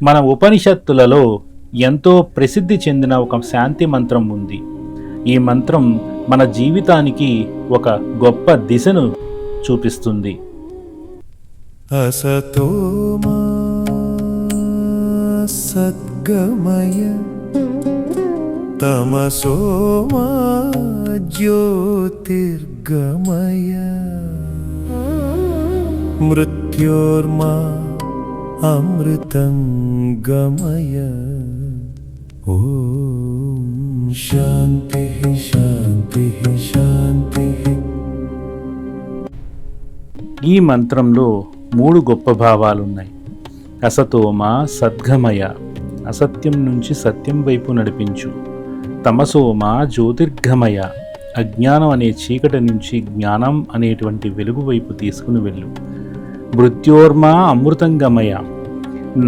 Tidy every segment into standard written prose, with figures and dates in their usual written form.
మన ఉపనిషత్తులలో ఎంతో ప్రసిద్ధి చెందిన ఒక శాంతి మంత్రం ఉంది. ఈ మంత్రం మన జీవితానికి ఒక గొప్ప దిశను చూపిస్తుంది. असतो मा सद्गमय तमसो मा ज्योतिर्गमय मृत्योर्मा अमृतं गमय ॐ शान्तिः शान्तिः शान्तिः. ఈ మంత్రంలో 3 గొప్ప భావాలున్నాయి. అసతోమ సద్గమయ, అసత్యం నుంచి సత్యం వైపు నడిపించు. తమసోమ జ్యోతిర్గమయ, అజ్ఞానం అనే చీకటి నుంచి జ్ఞానం అనేటువంటి వెలుగు వైపు తీసుకుని వెళ్ళు. మృత్యోర్మ అమృతంగమయ,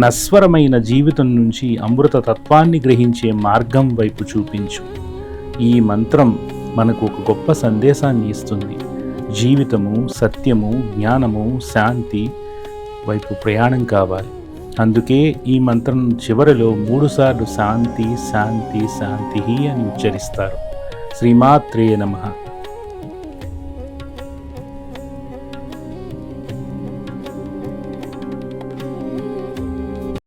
నశ్వరమైన జీవితం నుంచి అమృత తత్వాన్ని గ్రహించే మార్గం వైపు చూపించు. ఈ మంత్రం మనకు ఒక గొప్ప సందేశాన్ని ఇస్తుంది. జీవితము, సత్యము, జ్ఞానము, శాంతి వైపు ప్రయాణం కావాలి. అందుకే ఈ మంత్రం చివరిలో 3 సార్లు శాంతి శాంతి శాంతి అని ఉచ్చరిస్తారు. శ్రీమాత్రే నమః.